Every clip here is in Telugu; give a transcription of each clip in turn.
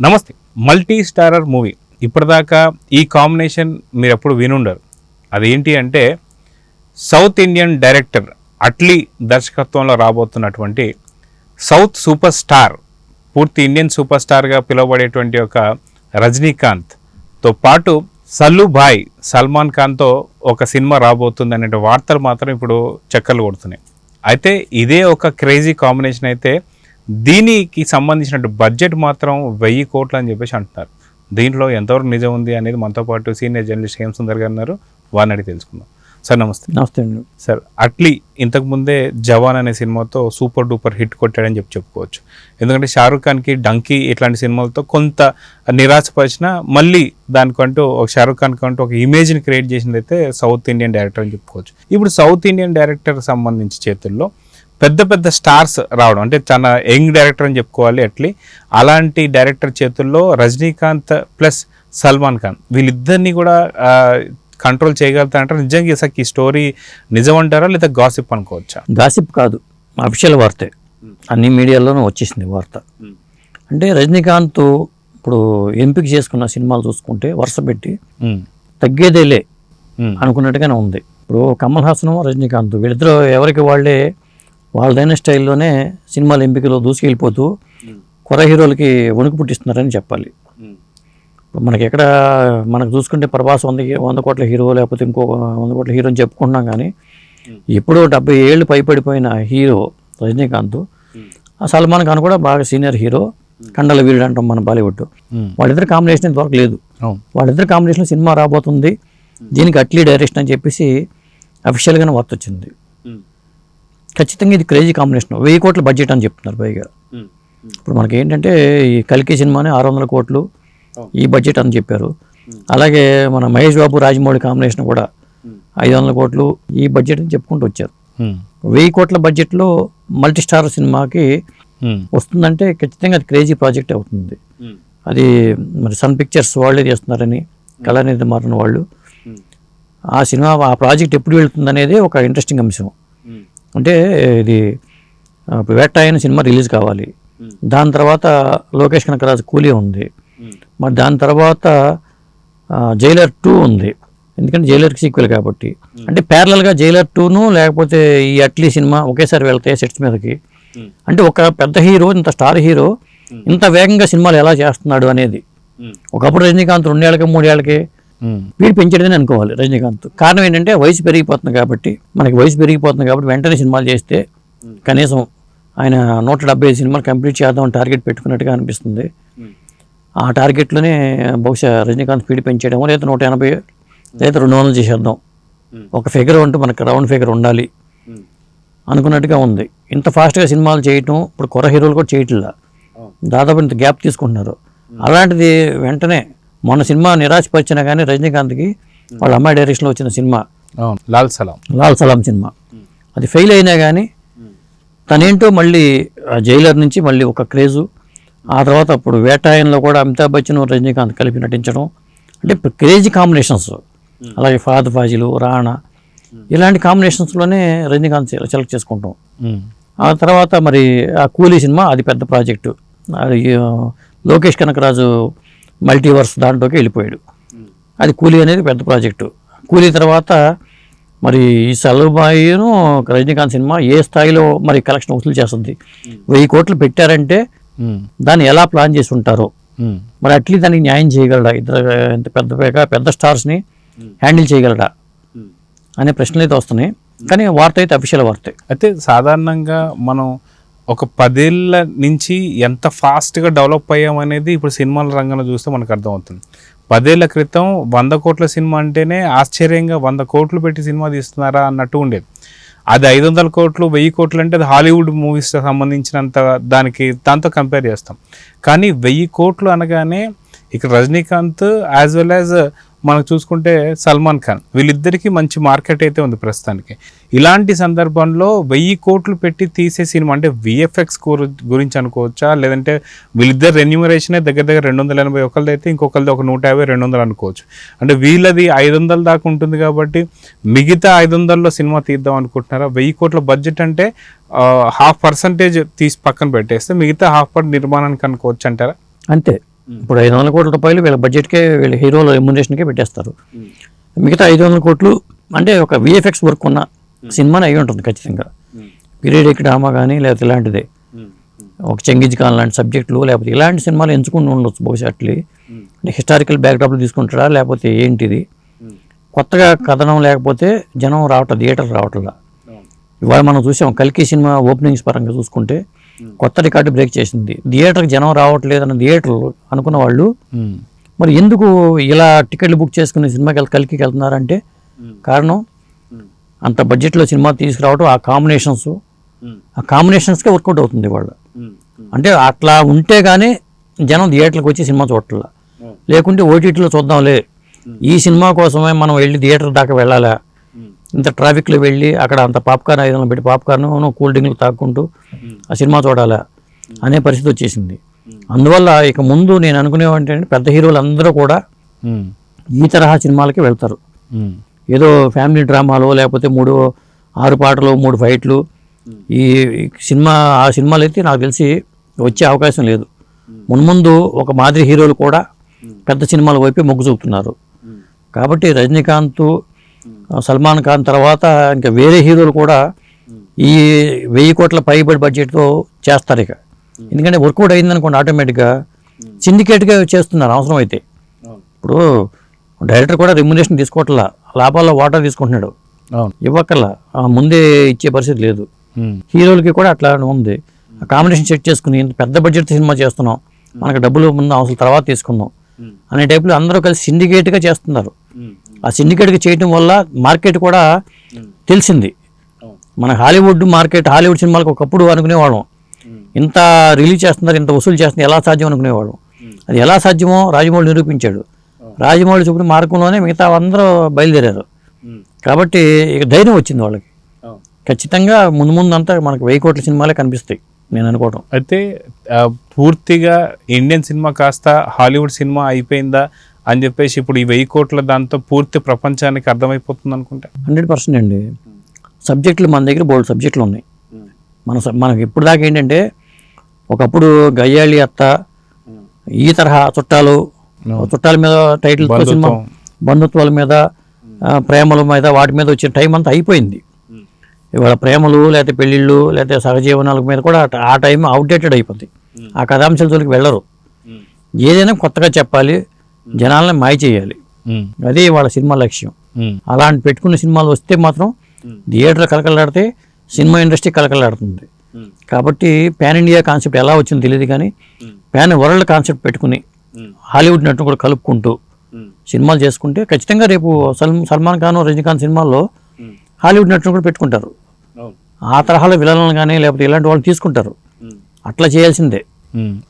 నమస్తే. మల్టీ స్టారర్ మూవీ ఇప్పటిదాకా ఈ కాంబినేషన్ మీరు ఎప్పుడు వినుండరు. అదేంటి అంటే సౌత్ ఇండియన్ డైరెక్టర్ అట్లీ దర్శకత్వంలో రాబోతున్నటువంటి సౌత్ సూపర్ స్టార్, పూర్తి ఇండియన్ సూపర్ స్టార్గా పిలువబడేటువంటి ఒక రజనీకాంత్తో పాటు సల్లుభాయ్ సల్మాన్ ఖాన్తో ఒక సినిమా రాబోతుంది అనే వార్తలు మాత్రం ఇప్పుడు చక్కర్లు కొడుతున్నాయి. అయితే ఇదే ఒక క్రేజీ కాంబినేషన్ అయితే దీనికి సంబంధించిన బడ్జెట్ మాత్రం 1000 కోట్లు అని చెప్పేసి అంటున్నారు. దీంట్లో ఎంతవరకు నిజం ఉంది అనేది మనతో పాటు సీనియర్ జర్నలిస్ట్ హేమ్ సుందర్ గారు ఉన్నారు. వారిని అడిగి తెలుసుకుందాం. సార్ నమస్తే. నమస్తే అండి. సార్, అట్లీ ఇంతకుముందే జవాన్ అనే సినిమాతో సూపర్ డూపర్ హిట్ కొట్టాడని చెప్పుకోవచ్చు. ఎందుకంటే షారూఖ్ ఖాన్కి డంకీ ఇట్లాంటి సినిమాలతో కొంత నిరాశపరిచిన మళ్ళీ దానికంటూ ఒక షారూఖ్ ఖాన్ కంటూ ఒక ఇమేజ్ని క్రియేట్ చేసింది అయితే సౌత్ ఇండియన్ డైరెక్టర్ అని చెప్పుకోవచ్చు. ఇప్పుడు సౌత్ ఇండియన్ డైరెక్టర్ సంబంధించి చేతుల్లో పెద్ద పెద్ద స్టార్స్ రావడం, అంటే చాలా యంగ్ డైరెక్టర్ అని చెప్పుకోవాలి అట్లీ. అలాంటి డైరెక్టర్ చేతుల్లో రజనీకాంత్ ప్లస్ సల్మాన్ ఖాన్ వీళ్ళిద్దరినీ కూడా కంట్రోల్ చేయగలుగుతారంటారా? నిజంగా ఈ స్టోరీ నిజం అంటారా లేదా గాసిప్ అనుకోవచ్చా? గాసిప్ కాదు, అఫీషియల్ వార్తే. అన్ని మీడియాల్లోనూ వచ్చేసింది వార్త. అంటే రజనీకాంత్ ఇప్పుడు ఎంపిక చేసుకున్న సినిమాలు చూసుకుంటే వరుస పెట్టి తగ్గేదేలే అనుకున్నట్టుగానే ఉంది. ఇప్పుడు కమల్ హాసన్ రజనీకాంత్ వీళ్ళిద్దరూ ఎవరికి వాళ్ళదైన స్టైల్లోనే సినిమాల ఎంపికలో దూసుకెళ్ళిపోతూ కొర హీరోలకి వణుకు పుట్టిస్తున్నారని చెప్పాలి. మనకు చూసుకుంటే ప్రభాస్ 100 కోట్ల హీరో, లేకపోతే ఇంకో 100 కోట్ల హీరో అని చెప్పుకుంటున్నాం. కానీ ఎప్పుడో 70 ఏళ్ళు పైపడిపోయిన హీరో రజనీకాంత్. సల్మాన్ ఖాన్ కూడా బాగా సీనియర్ హీరో, కండల వీరుడు అంటాం మన బాలీవుడ్. వాళ్ళిద్దరు కాంబినేషన్ ఇంతవరకు లేదు. వాళ్ళిద్దరు కాంబినేషన్ సినిమా రాబోతుంది, దీనికి అట్లీ డైరెక్షన్ అని చెప్పేసి అఫీషియల్గానే వార్త వచ్చింది. ఖచ్చితంగా ఇది క్రేజీ కాంబినేషన్. 1000 కోట్ల బడ్జెట్ అని చెప్తున్నారు పైగా. ఇప్పుడు మనకి ఏంటంటే ఈ కల్కి సినిమానే 600 కోట్లు ఈ బడ్జెట్ అని చెప్పారు. అలాగే మన మహేష్ బాబు రాజమౌళి కాంబినేషన్ కూడా 500 కోట్లు ఈ బడ్జెట్ అని చెప్పుకుంటూ వచ్చారు. 1000 కోట్ల బడ్జెట్లో మల్టీ స్టార్ సినిమాకి వస్తుందంటే ఖచ్చితంగా అది క్రేజీ ప్రాజెక్ట్ అవుతుంది. అది మరి సన్ పిక్చర్స్ వాళ్ళే చేస్తున్నారని, కళానిధి మారిన వాళ్ళు. ఆ సినిమా ఆ ప్రాజెక్ట్ ఎప్పుడు వెళ్తుంది అనేది ఒక ఇంట్రెస్టింగ్ అంశం. అంటే ఇది వేటాయన సినిమా రిలీజ్ కావాలి, దాని తర్వాత లోకేష్ కనకరాజు కూలీ ఉంది, మరి దాని తర్వాత జైలర్ 2 ఉంది. ఎందుకంటే జైలర్కి సీక్వెల్ కాబట్టి. అంటే ప్యారలల్గా జైలర్ 2ను లేకపోతే ఈ అట్లీ సినిమా ఒకేసారి వెళ్తాయి సెట్స్ మీదకి. అంటే ఒక పెద్ద హీరో, ఇంత స్టార్ హీరో ఇంత వేగంగా సినిమాలు ఎలా చేస్తున్నాడు అనేది. ఒకప్పుడు రజనీకాంత్ 2 ఏళ్ళకి 3 ఏళ్ళకి వీడు పెంచడని అనుకోవాలి రజనీకాంత్. కారణం ఏంటంటే వయసు పెరిగిపోతుంది కాబట్టి, వెంటనే సినిమాలు చేస్తే కనీసం ఆయన 170 సినిమాలు కంప్లీట్ చేద్దామని టార్గెట్ పెట్టుకున్నట్టుగా అనిపిస్తుంది. ఆ టార్గెట్లోనే బహుశా రజనీకాంత్ స్పీడ్ పెంచేయడమో, లేదా 180 లేదా 200 చేసేద్దాం, ఒక ఫిగర్ అంటూ మనకు రౌండ్ ఫిగర్ ఉండాలి అనుకున్నట్టుగా ఉంది. ఇంత ఫాస్ట్గా సినిమాలు చేయటం ఇప్పుడు కొర హీరోలు కూడా చేయట్లా, దాదాపు ఇంత గ్యాప్ తీసుకుంటున్నారు. అలాంటిది వెంటనే మొన్న సినిమా నిరాశపరిచినా కానీ రజనీకాంత్కి వాళ్ళ అమ్మాయి డైరెక్షన్లో వచ్చిన సినిమా లాల్ సలాం సినిమా అది ఫెయిల్ అయినా కానీ తనేంటో మళ్ళీ జైలర్ నుంచి మళ్ళీ ఒక క్రేజు. ఆ తర్వాత అప్పుడు వేటాయన్లో కూడా అమితాబ్ బచ్చన్ రజనీకాంత్ కలిపి నటించడం, అంటే క్రేజీ కాంబినేషన్స్. అలాగే ఫహద్ ఫాజిలు, రాణా ఇలాంటి కాంబినేషన్స్లోనే రజనీకాంత్ సెలెక్ట్ చేసుకుంటాం. ఆ తర్వాత మరి ఆ కూలీ సినిమా అది పెద్ద ప్రాజెక్టు. లోకేష్ కనకరాజు మల్టీవర్స్ దాంట్లోకి వెళ్ళిపోయాడు. అది కూలీ అనేది పెద్ద ప్రాజెక్టు. కూలీ తర్వాత మరి ఈ సల్లుబాయిను రజనీకాంత్ సినిమా ఏ స్థాయిలో మరి కలెక్షన్ వసూలు చేస్తుంది. 1000 కోట్లు పెట్టారంటే దాన్ని ఎలా ప్లాన్ చేసి ఉంటారో, మరి అట్లీ దానికి న్యాయం చేయగలడా, ఇద్దరు ఎంత పెద్ద స్టార్స్ని హ్యాండిల్ చేయగలడా అనే ప్రశ్నలు అయితే వస్తున్నాయి. కానీ వార్త అయితే అఫీషియల్ వార్తే. అయితే సాధారణంగా మనం ఒక 10 ఏళ్ళ నుంచి ఎంత ఫాస్ట్గా డెవలప్ అయ్యామనేది ఇప్పుడు సినిమాల రంగంలో చూస్తే మనకు అర్థమవుతుంది. 10 ఏళ్ల క్రితం 100 కోట్ల సినిమా అంటేనే ఆశ్చర్యంగా 100 కోట్లు పెట్టి సినిమా తీస్తున్నారా అన్నట్టు ఉండేది. అది 500 కోట్లు 1000 కోట్లు అంటే అది హాలీవుడ్ మూవీస్ సంబంధించినంత దాంతో కంపేర్ చేస్తాం. కానీ 1000 కోట్లు అనగానే ఇక్కడ రజనీకాంత్ యాజ్ వెల్ యాజ్ మనకు చూసుకుంటే సల్మాన్ ఖాన్ వీళ్ళిద్దరికీ మంచి మార్కెట్ అయితే ఉంది ప్రస్తుతానికి. ఇలాంటి సందర్భంలో 1000 కోట్లు పెట్టి తీసే సినిమా అంటే విఎఫ్ఎక్స్ గురించి అనుకోవచ్చా, లేదంటే వీళ్ళిద్దరు రెన్యూమరేషనే దగ్గర 280, ఒకరిది అయితే ఇంకొకరిది ఒక 150, 200 అనుకోవచ్చు. అంటే వీళ్ళది 500 దాకా ఉంటుంది కాబట్టి మిగతా 500లో సినిమా తీద్దాం అనుకుంటున్నారా? 1000 కోట్ల బడ్జెట్ అంటే 0.5% తీసి పక్కన పెట్టేస్తే మిగతా 50% నిర్మాణానికి అనుకోవచ్చు అంటారా? అంతే. ఇప్పుడు 500 కోట్ల రూపాయలు వీళ్ళ బడ్జెట్కే వీళ్ళ హీరోల రెమ్యునరేషన్కే పెట్టేస్తారు. మిగతా 500 కోట్లు అంటే ఒక విఎఫ్ఎక్స్ వర్క్ ఉన్న సినిమానే అయి ఉంటుంది ఖచ్చితంగా. పీరియడిక్ డ్రామా కానీ లేకపోతే ఇలాంటిదే ఒక చెంగిజ్ ఖాన్ లాంటి సబ్జెక్టులు లేకపోతే ఇలాంటి సినిమాలు ఎంచుకుని ఉండొచ్చు బహుశా. అట్లీ అంటే హిస్టారికల్ బ్యాక్డ్రాప్లు తీసుకుంటాడా లేకపోతే ఏంటిది, కొత్తగా కథనం లేకపోతే జనం రావట్లేదు, థియేటర్ రావట్లా. ఇవాళ మనం చూసాం కల్కి సినిమా ఓపెనింగ్స్ పరంగా చూసుకుంటే కొత్త రికార్డు బ్రేక్ చేసింది. థియేటర్కి జనం రావట్లేదు అన్న థియేటర్లు అనుకున్న వాళ్ళు మరి ఎందుకు ఇలా టికెట్లు బుక్ చేసుకుని సినిమాకి కల్కి వెళ్తున్నారంటే కారణం అంత బడ్జెట్లో సినిమా తీసుకురావడం, ఆ కాంబినేషన్స్కే వర్కౌట్ అవుతుంది వాళ్ళు. అంటే అట్లా ఉంటే కానీ జనం థియేటర్కి వచ్చి సినిమా చూడాల, లేకుంటే ఓటీటీలో చూద్దాంలే, ఈ సినిమా కోసమే మనం వెళ్ళి థియేటర్ దాకా వెళ్ళాలా, ఇంత ట్రాఫిక్లో వెళ్ళి అక్కడ అంత పాప్కార్న్ 500 పెట్టి పాప్కార్న్ కూల్ డ్రింక్లు తాక్కుంటూ ఆ సినిమా చూడాలా అనే పరిస్థితి వచ్చేసింది. అందువల్ల ఇక ముందు నేను అనుకునేవాడి పెద్ద హీరోలు అందరూ కూడా ఈ తరహా సినిమాలకి వెళ్తారు. ఏదో ఫ్యామిలీ డ్రామాలో లేకపోతే 6 పాటలు 3 ఫైట్లు ఈ సినిమా ఆ సినిమాలు అయితే నాకు తెలిసి వచ్చే అవకాశం లేదు. మున్ముందు ఒక మాదిరి హీరోలు కూడా పెద్ద సినిమాల వైపే మొగ్గు చూపుతున్నారు. కాబట్టి రజనీకాంత్, సల్మాన్ ఖాన్ తర్వాత ఇంకా వేరే హీరోలు కూడా ఈ 1000 కోట్ల పైబడి బడ్జెట్తో చేస్తారు. ఇక ఎందుకంటే వర్కౌట్ అయిందనుకోండి ఆటోమేటిక్గా సిండికేట్గా చేస్తున్నారు అవసరం అయితే. ఇప్పుడు డైరెక్టర్ కూడా రెమ్యునరేషన్ తీసుకోవట్లా, లాభాల్లో వాటా తీసుకుంటున్నాడు, ఇవ్వక్కర్లా, ముందే ఇచ్చే పరిస్థితి లేదు. హీరోలకి కూడా అట్లా ఉంది. కాంబినేషన్ సెట్ చేసుకుని పెద్ద బడ్జెట్ సినిమా చేస్తున్నాం, మనకు డబ్బులు ముందు అవసరం తర్వాత తీసుకుందాం అనే టైప్లో అందరూ కలిసి సిండికేట్గా చేస్తున్నారు. ఆ సిండికేట్గా చేయడం వల్ల మార్కెట్ కూడా తెలిసింది. మన హాలీవుడ్ మార్కెట్, హాలీవుడ్ సినిమాలకు ఒకప్పుడు అనుకునేవాళ్ళం ఇంత రిలీజ్ చేస్తున్నారు, ఇంత వసూలు చేస్తున్నారు, ఎలా సాధ్యం అనుకునేవాళ్ళం. అది ఎలా సాధ్యమో రాజమౌళి నిరూపించాడు. రాజమౌళి చూపిన మార్గంలోనే మిగతా అందరూ బయలుదేరారు. కాబట్టి ఇక ధైర్యం వచ్చింది వాళ్ళకి. ఖచ్చితంగా ముందు అంతా మనకు 1000 కోట్ల సినిమాలే కనిపిస్తాయి నేను అనుకోవడం. అయితే పూర్తిగా ఇండియన్ సినిమా కాస్త హాలీవుడ్ సినిమా అయిపోయిందా అని చెప్పేసి ఇప్పుడు ఈ 1000 కోట్ల దాంతో పూర్తి ప్రపంచానికి అర్థమైపోతుంది అనుకుంటా. 100% అండి. సబ్జెక్టులు మన దగ్గర బోల్డ్ సబ్జెక్టులు ఉన్నాయి. మనకి ఇప్పుడు దాకా ఏంటంటే ఒకప్పుడు గయ్యాళి అత్త, ఈ తరహా చుట్టాల మీద టైటిల్ సినిమా, బంధుత్వాల మీద, ప్రేమల మీద, వాటి మీద వచ్చిన టైం అంతా అయిపోయింది. ఇవాళ ప్రేమలు లేకపోతే పెళ్ళిళ్ళు లేకపోతే సహజీవనాల మీద కూడా ఆ టైం అవుట్డేటెడ్ అయిపోతుంది. ఆ కథాంశాల జోలికి వెళ్ళరు. ఏదైనా కొత్తగా చెప్పాలి, జనాలని మాయ చేయాలి, అదే వాళ్ళ సినిమా లక్ష్యం. అలాంటి పెట్టుకున్న సినిమాలు వస్తే మాత్రం థియేటర్లు కలకలాడితే సినిమా ఇండస్ట్రీ కలకలాడుతుంది. కాబట్టి పాన్ ఇండియా కాన్సెప్ట్ ఎలా వచ్చిందో తెలియదు కానీ పాన్ వరల్డ్ కాన్సెప్ట్ పెట్టుకుని హాలీవుడ్ నటును కూడా కలుపుకుంటూ సినిమాలు చేసుకుంటే ఖచ్చితంగా రేపు సల్మాన్ ఖాన్, రజనీకాంత్ సినిమాల్లో హాలీవుడ్ నటును కూడా పెట్టుకుంటారు. ఆ తరహాలో విలన్లు కానీ లేకపోతే ఇలాంటి వాళ్ళు తీసుకుంటారు. అట్లా చేయాల్సిందే.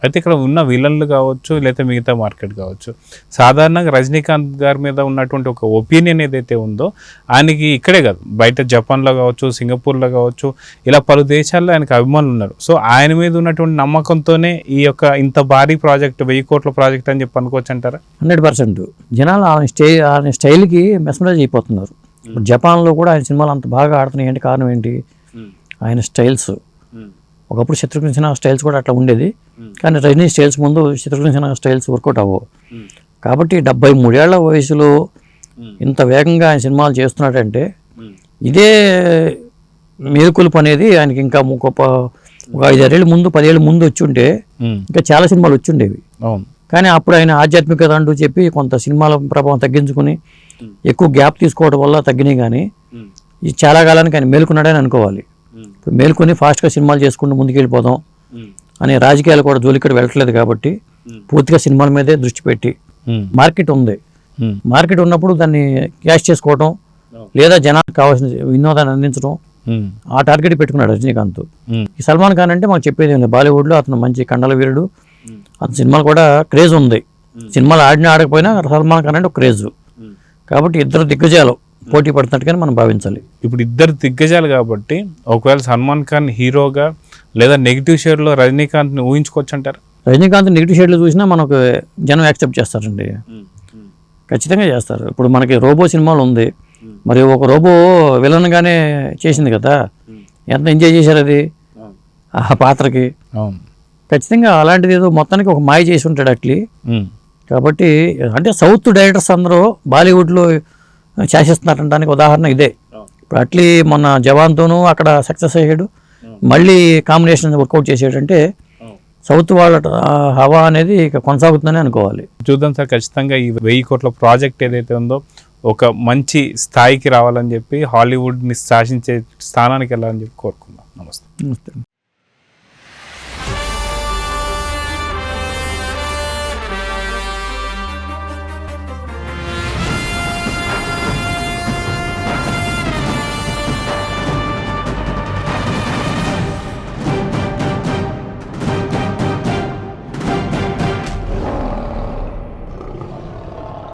అయితే ఇక్కడ ఉన్న విలన్లు కావచ్చు లేకపోతే మిగతా మార్కెట్ కావచ్చు, సాధారణంగా రజనీకాంత్ గారి మీద ఉన్నటువంటి ఒక ఒపీనియన్ ఏదైతే ఉందో ఆయనకి ఇక్కడే కాదు బయట జపాన్లో కావచ్చు, సింగపూర్లో కావచ్చు, ఇలా పలు దేశాల్లో ఆయనకు అభిమానులు ఉన్నారు. సో ఆయన మీద ఉన్నటువంటి నమ్మకంతోనే ఈ యొక్క ఇంత భారీ ప్రాజెక్ట్ 1000 కోట్ల ప్రాజెక్ట్ అని చెప్పి అనుకోవచ్చు అంటారా? 100% జనాలు ఆయన స్టైల్కి మెస్మరైజ్ అయిపోతున్నారు. జపాన్లో కూడా ఆయన సినిమాలు అంత బాగా ఆడుతున్నాయి అంటే కారణం ఏంటి? ఆయన స్టైల్స్. ఒకప్పుడు శత్రుఘ్న సిన్హా స్టైల్స్ కూడా అట్లా ఉండేది, కానీ రజనీ స్టైల్స్ ముందు శత్రుఘ్న సిన్హా స్టైల్స్ వర్కౌట్ అవ్వవు. కాబట్టి 73 ఏళ్ల వయసులో ఇంత వేగంగా ఆయన సినిమాలు చేస్తున్నాడంటే ఇదే మేలుకొలుపు అనేది ఆయనకి. ఇంకా ఒక 5-6 ఏళ్ళ ముందు 10 ఏళ్ళ ముందు వచ్చి ఉంటే ఇంకా చాలా సినిమాలు వచ్చి ఉండేవి. కానీ అప్పుడు ఆయన ఆధ్యాత్మికత అంటూ చెప్పి కొంత సినిమాల ప్రభావం తగ్గించుకుని ఎక్కువ గ్యాప్ తీసుకోవడం వల్ల తగ్గినాయి. కానీ ఇది చాలా కాలానికి ఆయన మేలుకున్నాడని అనుకోవాలి. ఇప్పుడు మేలుకొని ఫాస్ట్గా సినిమాలు చేసుకుంటూ ముందుకెళ్ళిపోదాం అనే రాజకీయాలు కూడా జోలికి వెళ్ళట్లేదు. కాబట్టి పూర్తిగా సినిమాల మీదే దృష్టి పెట్టి మార్కెట్ ఉంది. మార్కెట్ ఉన్నప్పుడు దాన్ని క్యాష్ చేసుకోవడం లేదా జనానికి కావాల్సిన వినోదాన్ని అందించడం, ఆ టార్గెట్ పెట్టుకున్నాడు రజనీకాంత్. ఈ సల్మాన్ ఖాన్ అంటే మాకు చెప్పేది ఏంటి, బాలీవుడ్లో అతను మంచి కండల వీరుడు, అతని సినిమాలు కూడా క్రేజ్ ఉంది. సినిమాలు ఆడినా ఆడకపోయినా సల్మాన్ ఖాన్ అంటే ఒక క్రేజ్. కాబట్టి ఇద్దరు దిగ్గజాలు పోటీ పడుతున్నట్టుగానే మనం భావించాలి. ఇప్పుడు ఇద్దరు దిగ్గజాలు కాబట్టి ఒకవేళ సల్మాన్ ఖాన్ హీరోగా లేదా నెగిటివ్ షేడ్లో రజనీకాంత్ని ఊహించుకోవచ్చు అంటారు? రజనీకాంత్ నెగిటివ్ షేడ్లో చూసినా మనకు జనం యాక్సెప్ట్ చేస్తారండి, ఖచ్చితంగా చేస్తారు. ఇప్పుడు మనకి రోబో సినిమాలు ఉంది, మరి ఒక రోబో విలన్గానే చేసింది కదా, ఎంత ఎంజాయ్ చేశారు అది ఆ పాత్రకి. ఖచ్చితంగా అలాంటిది ఏదో మొత్తానికి ఒక మాయ చేసి ఉంటాడు అట్లీ. కాబట్టి అంటే సౌత్ డైరెక్టర్స్ అందరూ బాలీవుడ్లో శాసిస్తున్నారనడానికి ఉదాహరణ ఇదే. ఇప్పుడు అట్లీ మొన్న జవాన్తోనూ అక్కడ సక్సెస్ అయ్యాడు, మళ్ళీ కాంబినేషన్ వర్కౌట్ చేసాడంటే సౌత్ వాళ్ళ హవా అనేది ఇక కొనసాగుతుందని అనుకోవాలి. చూద్దాం సార్, ఖచ్చితంగా ఈ 1000 కోట్ల ప్రాజెక్ట్ ఏదైతే ఉందో ఒక మంచి స్థాయికి రావాలని చెప్పి హాలీవుడ్ని శాసించే స్థానానికి వెళ్ళాలని చెప్పి కోరుకుందాం. నమస్తే. నమస్తే.